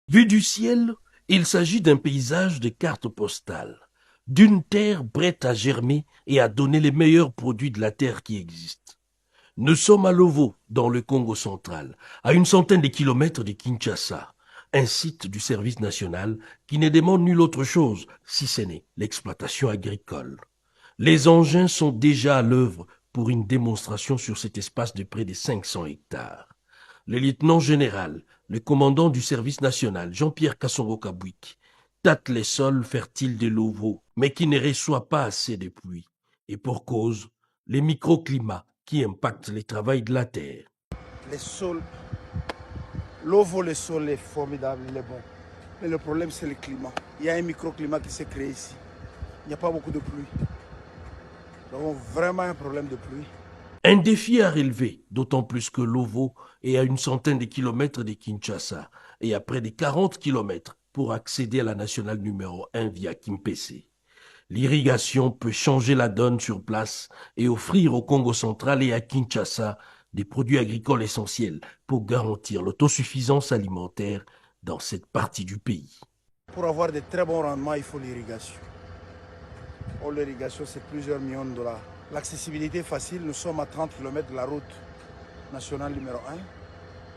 Vu du ciel, il s'agit d'un paysage de cartes postales, d'une terre prête à germer et à donner les meilleurs produits de la terre qui existent. Nous sommes à Lovo, dans le Congo central, à une centaine de kilomètres de Kinshasa, un site du service national qui ne demande nulle autre chose, si ce n'est l'exploitation agricole. Les engins sont déjà à l'œuvre pour une démonstration sur cet espace de près de 500 hectares. Le lieutenant général, le commandant du service national, Jean-Pierre Kassongo-Kabouik, tâte les sols fertiles de Lovo, mais qui ne reçoit pas assez de pluie. Et pour cause, les microclimats qui impactent le travail de la terre. Les sols, l'eau vaut le sol est formidable, il est bon. Mais le problème, c'est le climat. Il y a un microclimat qui s'est créé ici. Il n'y a pas beaucoup de pluie. Nous avons vraiment un problème de pluie. Un défi à relever, d'autant plus que Lovo est à une centaine de kilomètres de Kinshasa et à près de 40 kilomètres pour accéder à la nationale numéro 1 via Kimpese. L'irrigation peut changer la donne sur place et offrir au Congo central et à Kinshasa des produits agricoles essentiels pour garantir l'autosuffisance alimentaire dans cette partie du pays. Pour avoir de très bons rendements, il faut l'irrigation. Or, l'irrigation, c'est plusieurs millions de dollars. L'accessibilité est facile, nous sommes à 30 km de la route nationale numéro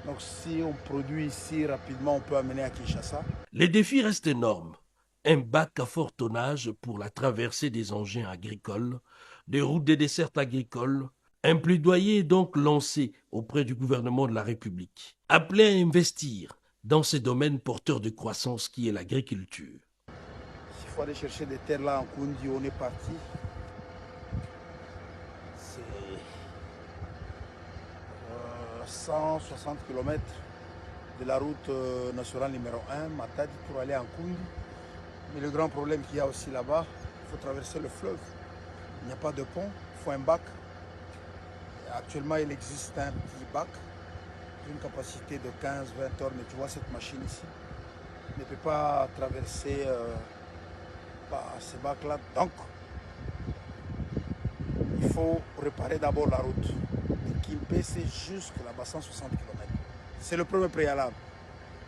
1. Donc si on produit ici rapidement, on peut amener à Kinshasa. Les défis restent énormes. Un bac à fort tonnage pour la traversée des engins agricoles, des routes des dessertes agricoles. Un plaidoyer est donc lancé auprès du gouvernement de la République, appelé à investir dans ces domaines porteurs de croissance qui est l'agriculture. S'il faut aller chercher des terres là en Kundi, on est parti. C'est 160 km de la route nationale numéro 1, Matadi, pour aller en Kundi. Mais le grand problème qu'il y a aussi là-bas, il faut traverser le fleuve. Il n'y a pas de pont, il faut un bac. Actuellement, il existe un petit bac d'une capacité de 15-20 tonnes. Mais tu vois cette machine ici ne peut pas traverser ces bacs-là. Donc, il faut réparer d'abord la route de Kimpese jusqu'à là-bas, 160 km. C'est le premier préalable.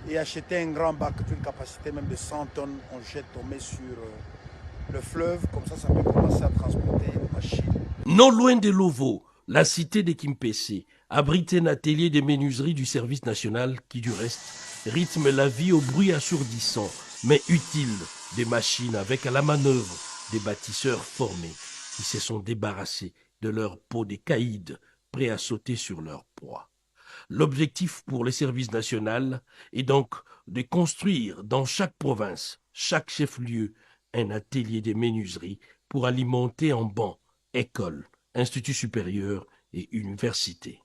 Et acheter un grand bac d'une capacité même de 100 tonnes, on jette, on met sur le fleuve. Comme ça peut commencer à transporter les machines. Non loin de Lovo, la cité de Kimpese abrite un atelier de menuiserie du service national qui, du reste, rythme la vie au bruit assourdissant, mais utile des machines avec à la manœuvre des bâtisseurs formés qui se sont débarrassés de leur peau des caïds prêts à sauter sur leur proie. L'objectif pour le service national est donc de construire dans chaque province, chaque chef-lieu, un atelier de menuiserie pour alimenter en bancs, écoles, instituts supérieurs et universités.